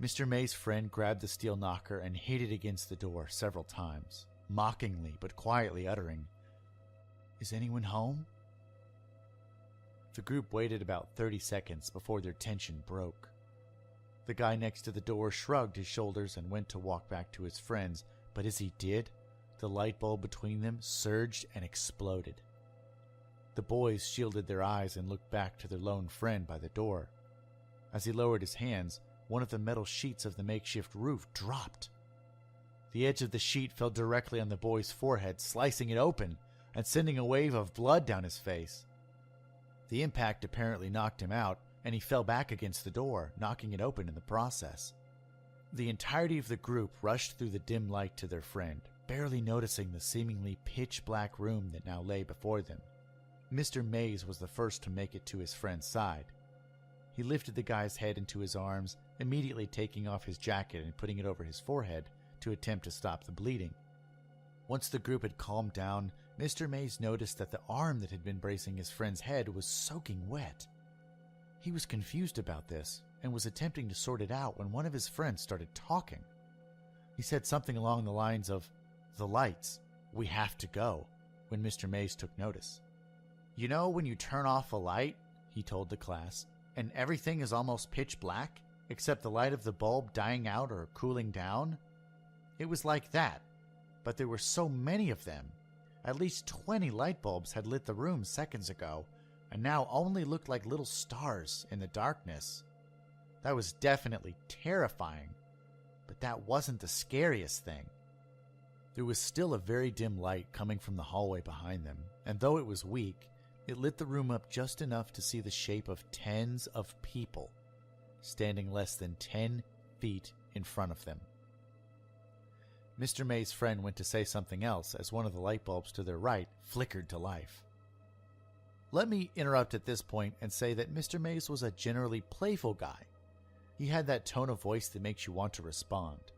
Mr. May's friend grabbed the steel knocker and hit it against the door several times, mockingly but quietly uttering, "Is anyone home?" The group waited about 30 seconds before their tension broke. The guy next to the door shrugged his shoulders and went to walk back to his friends, but as he did, the light bulb between them surged and exploded. The boys shielded their eyes and looked back to their lone friend by the door. As he lowered his hands, one of the metal sheets of the makeshift roof dropped. The edge of the sheet fell directly on the boy's forehead, slicing it open and sending a wave of blood down his face. The impact apparently knocked him out, and he fell back against the door, knocking it open in the process. The entirety of the group rushed through the dim light to their friend, barely noticing the seemingly pitch-black room that now lay before them. Mr. Mays was the first to make it to his friend's side. He lifted the guy's head into his arms, immediately taking off his jacket and putting it over his forehead to attempt to stop the bleeding. Once the group had calmed down, Mr. Mays noticed that the arm that had been bracing his friend's head was soaking wet. He was confused about this and was attempting to sort it out when one of his friends started talking. He said something along the lines of, "The lights, we have to go," when Mr. Mays took notice. "You know when you turn off a light," he told the class, "and everything is almost pitch black, except the light of the bulb dying out or cooling down? It was like that, but there were so many of them. At least 20 light bulbs had lit the room seconds ago, and now only looked like little stars in the darkness. That was definitely terrifying, but that wasn't the scariest thing." There was still a very dim light coming from the hallway behind them, and though it was weak, it lit the room up just enough to see the shape of tens of people standing less than 10 feet in front of them. Mr. May's friend went to say something else as one of the light bulbs to their right flickered to life. Let me interrupt at this point and say that Mr. Mays was a generally playful guy. He had that tone of voice that makes you want to respond.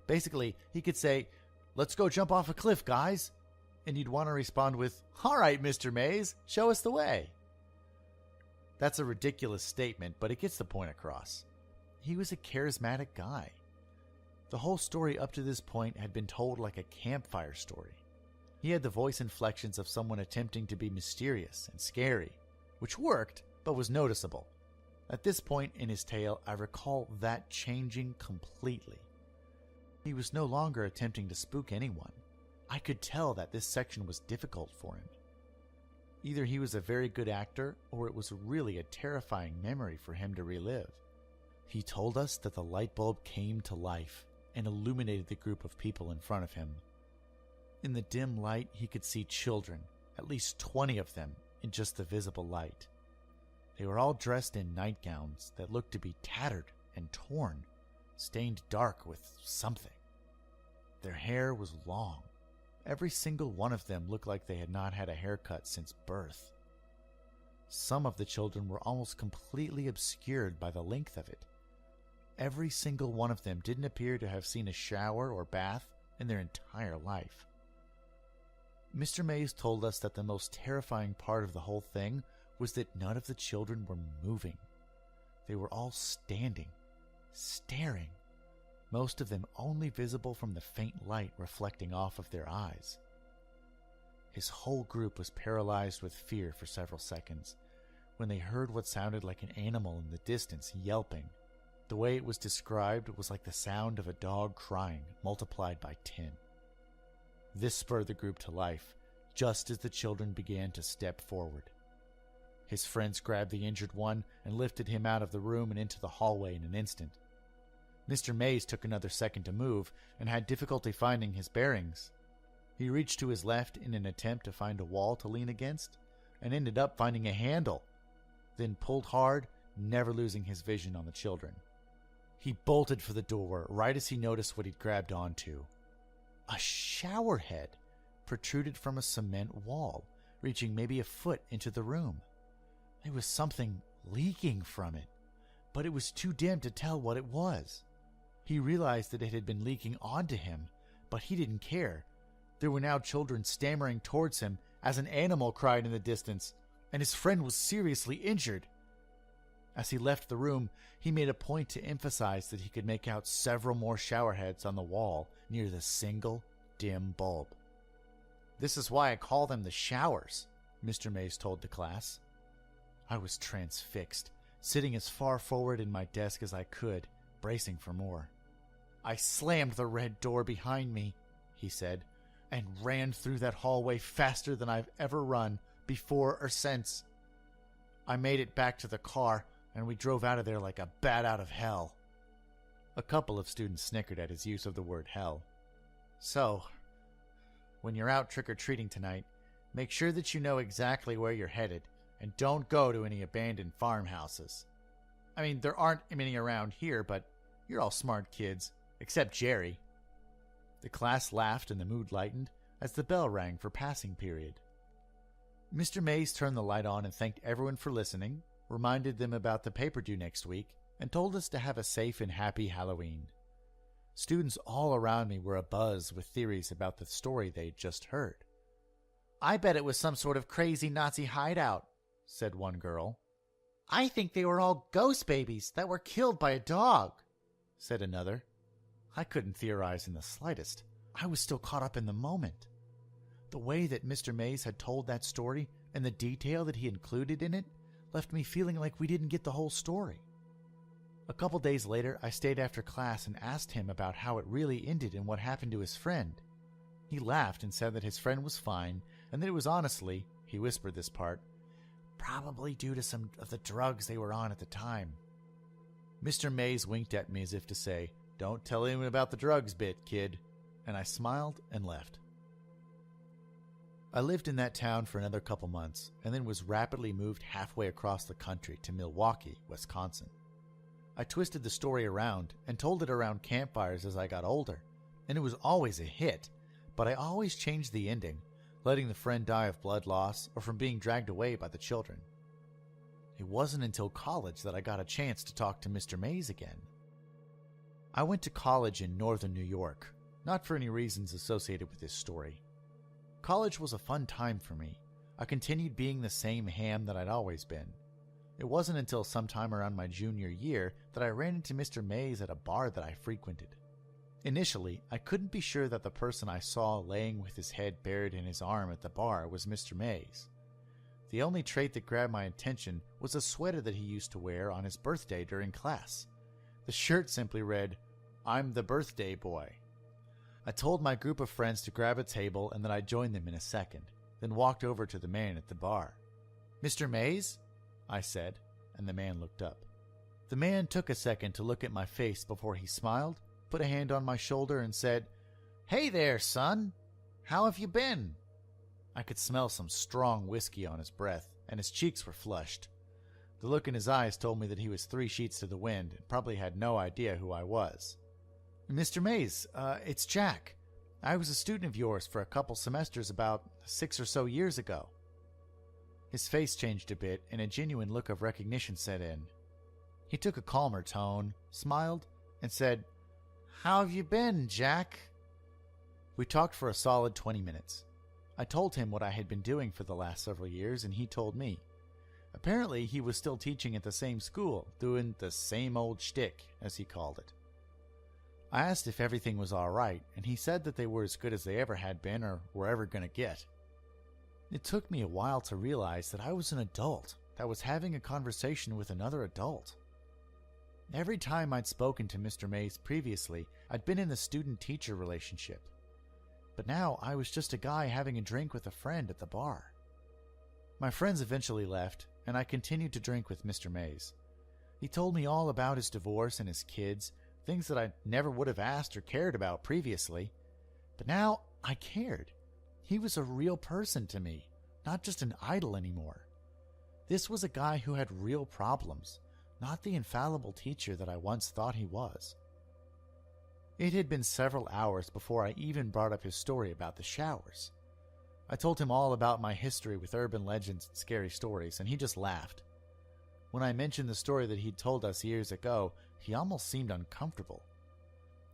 Basically, he could say, "Let's go jump off a cliff, guys," and you'd want to respond with, "All right, Mr. Mays, show us the way." That's a ridiculous statement, but it gets the point across. He was a charismatic guy. The whole story up to this point had been told like a campfire story. He had the voice inflections of someone attempting to be mysterious and scary, which worked, but was noticeable. At this point in his tale, I recall that changing completely. He was no longer attempting to spook anyone. I could tell that this section was difficult for him. Either he was a very good actor, or it was really a terrifying memory for him to relive. He told us that the light bulb came to life and illuminated the group of people in front of him. In the dim light, he could see children, at least 20 of them, in just the visible light. They were all dressed in nightgowns that looked to be tattered and torn, stained dark with something. Their hair was long. Every single one of them looked like they had not had a haircut since birth. Some of the children were almost completely obscured by the length of it. Every single one of them didn't appear to have seen a shower or bath in their entire life. Mr. Mays told us that the most terrifying part of the whole thing was that none of the children were moving. They were all standing, staring, most of them only visible from the faint light reflecting off of their eyes. His whole group was paralyzed with fear for several seconds when they heard what sounded like an animal in the distance yelping. The way it was described was like the sound of a dog crying multiplied by 10. This spurred the group to life, just as the children began to step forward. His friends grabbed the injured one and lifted him out of the room and into the hallway in an instant. Mr. Mays took another second to move and had difficulty finding his bearings. He reached to his left in an attempt to find a wall to lean against and ended up finding a handle, then pulled hard, never losing his vision on the children. He bolted for the door right as he noticed what he'd grabbed onto. A shower head protruded from a cement wall, reaching maybe a foot into the room. There was something leaking from it, but it was too dim to tell what it was. He realized that it had been leaking onto him, but he didn't care. There were now children stammering towards him as an animal cried in the distance, and his friend was seriously injured. As he left the room, he made a point to emphasize that he could make out several more shower heads on the wall near the single dim bulb. "This is why I call them the showers," Mr. Mays told the class. I was transfixed, sitting as far forward in my desk as I could, bracing for more. "I slammed the red door behind me," he said, "and ran through that hallway faster than I've ever run, before or since. I made it back to the car, and we drove out of there like a bat out of hell." A couple of students snickered at his use of the word hell. "So, when you're out trick-or-treating tonight, make sure that you know exactly where you're headed, and don't go to any abandoned farmhouses. I mean, there aren't many around here, but you're all smart kids, except Jerry." The class laughed and the mood lightened as the bell rang for passing period. Mr. Mays turned the light on and thanked everyone for listening, reminded them about the paper due next week, and told us to have a safe and happy Halloween. Students all around me were abuzz with theories about the story they'd just heard. "I bet it was some sort of crazy Nazi hideout," said one girl. "I think they were all ghost babies that were killed by a dog," said another. I couldn't theorize in the slightest. I was still caught up in the moment. The way that Mr. Mays had told that story and the detail that he included in it left me feeling like we didn't get the whole story. A couple days later, I stayed after class and asked him about how it really ended and what happened to his friend. He laughed and said that his friend was fine and that it was honestly, he whispered this part, probably due to some of the drugs they were on at the time. Mr. Mays winked at me as if to say, "Don't tell anyone about the drugs bit, kid," and I smiled and left. I lived in that town for another couple months and then was rapidly moved halfway across the country to Milwaukee, Wisconsin. I twisted the story around and told it around campfires as I got older, and it was always a hit, but I always changed the ending, letting the friend die of blood loss or from being dragged away by the children. It wasn't until college that I got a chance to talk to Mr. Mays again. I went to college in northern New York, not for any reasons associated with this story. College was a fun time for me. I continued being the same ham that I'd always been. It wasn't until sometime around my junior year that I ran into Mr. Mays at a bar that I frequented. Initially, I couldn't be sure that the person I saw laying with his head buried in his arm at the bar was Mr. Mays. The only trait that grabbed my attention was a sweater that he used to wear on his birthday during class. The shirt simply read, "I'm the birthday boy." I told my group of friends to grab a table and that I'd join them in a second, then walked over to the man at the bar. "Mr. Mays?" I said, and the man looked up. The man took a second to look at my face before he smiled, put a hand on my shoulder, and said, "Hey there, son. How have you been?" I could smell some strong whiskey on his breath, and his cheeks were flushed. The look in his eyes told me that he was 3 sheets to the wind and probably had no idea who I was. "Mr. Mays, it's Jack. I was a student of yours for a couple semesters about 6 or so years ago." His face changed a bit, and a genuine look of recognition set in. He took a calmer tone, smiled, and said, "How have you been, Jack?" We talked for a solid 20 minutes. I told him what I had been doing for the last several years, and he told me. Apparently, he was still teaching at the same school, doing the same old shtick, as he called it. I asked if everything was all right, and he said that they were as good as they ever had been or were ever going to get. It took me a while to realize that I was an adult that was having a conversation with another adult. Every time I'd spoken to Mr. Mays previously, I'd been in the student-teacher relationship. But now I was just a guy having a drink with a friend at the bar. My friends eventually left, and I continued to drink with Mr. Mays. He told me all about his divorce and his kids, things that I never would have asked or cared about previously. But now I cared. He was a real person to me, not just an idol anymore. This was a guy who had real problems, not the infallible teacher that I once thought he was. It had been several hours before I even brought up his story about the showers. I told him all about my history with urban legends and scary stories, and he just laughed. When I mentioned the story that he'd told us years ago, he almost seemed uncomfortable.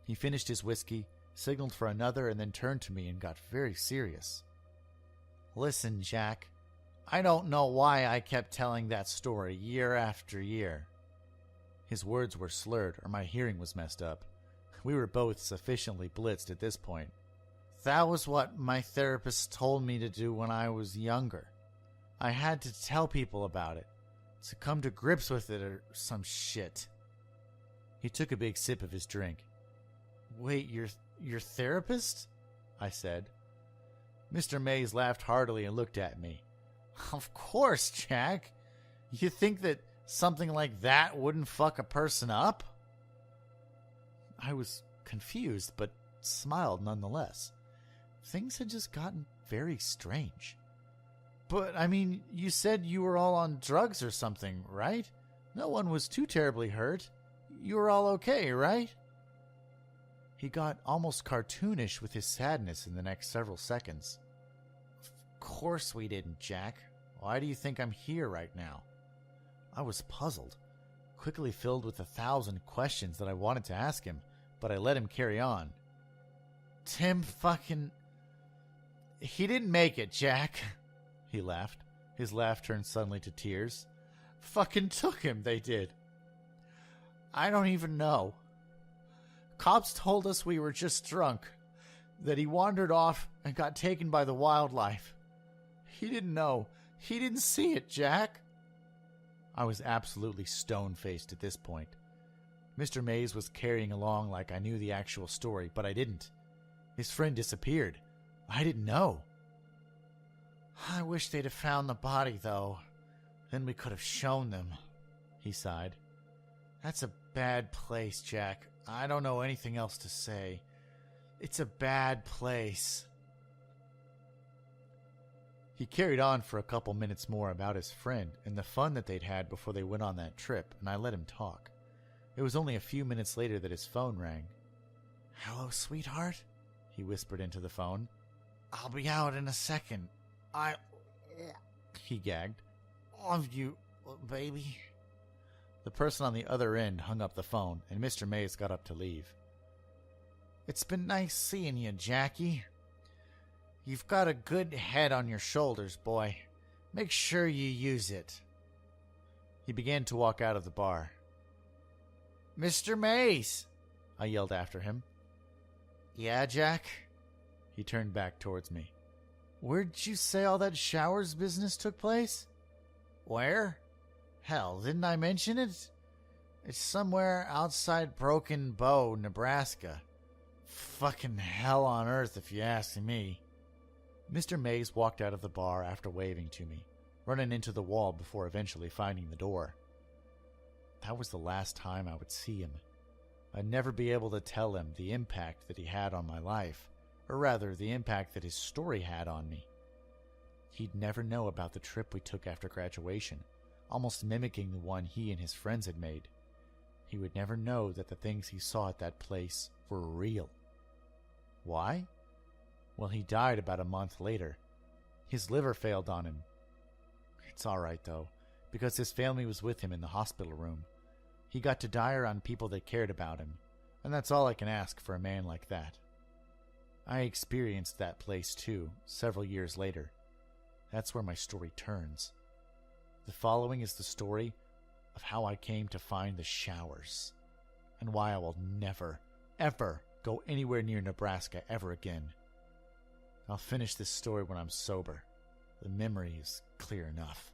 He finished his whiskey, signaled for another, and then turned to me and got very serious. "Listen, Jack, I don't know why I kept telling that story year after year. His words were slurred, or my hearing was messed up. We were both sufficiently blitzed at this point. That was what my therapist told me to do when I was younger. I had to tell people about it, to come to grips with it or some shit. He took a big sip of his drink. Wait, your therapist? I said. Mr. Mays laughed heartily and looked at me. Of course, Jack. You think that something like that wouldn't fuck a person up? I was confused, but smiled nonetheless. Things had just gotten very strange. But, I mean, you said you were all on drugs or something, right? No one was too terribly hurt. You were all okay, right? He got almost cartoonish with his sadness in the next several seconds. Of course we didn't, Jack. Why do you think I'm here right now? I was puzzled, quickly filled with 1,000 questions that I wanted to ask him, but I let him carry on. Tim fucking... He didn't make it, Jack. He laughed. His laugh turned suddenly to tears. Fucking took him, they did. I don't even know. Cops told us we were just drunk, that he wandered off and got taken by the wildlife. He didn't know. He didn't see it, Jack. I was absolutely stone-faced at this point. Mr. Mays was carrying along like I knew the actual story, but I didn't. His friend disappeared. I didn't know. I wish they'd have found the body, though. Then we could have shown them, he sighed. That's a bad place, Jack. I don't know anything else to say. It's a bad place. He carried on for a couple minutes more about his friend and the fun that they'd had before they went on that trip, and I let him talk. It was only a few minutes later that his phone rang. Hello, sweetheart, he whispered into the phone. I'll be out in a second. He gagged. Love you, baby. The person on the other end hung up the phone, and Mr. Mays got up to leave. It's been nice seeing you, Jackie. You've got a good head on your shoulders, boy. Make sure you use it. He began to walk out of the bar. Mr. Mays, I yelled after him. Yeah, Jack? He turned back towards me. Where'd you say all that showers business took place? Where? Hell, didn't I mention it? It's somewhere outside Broken Bow, Nebraska. Fucking hell on earth, if you ask me. Mr. Mays walked out of the bar after waving to me, running into the wall before eventually finding the door. That was the last time I would see him. I'd never be able to tell him the impact that he had on my life, or rather, the impact that his story had on me. He'd never know about the trip we took after graduation, almost mimicking the one he and his friends had made. He would never know that the things he saw at that place were real. Why? Well, he died about a month later. His liver failed on him. It's all right, though, because his family was with him in the hospital room. He got to die around people that cared about him, and that's all I can ask for a man like that. I experienced that place, too, several years later. That's where my story turns. The following is the story of how I came to find the showers, and why I will never, ever go anywhere near Nebraska ever again. I'll finish this story when I'm sober. The memory is clear enough.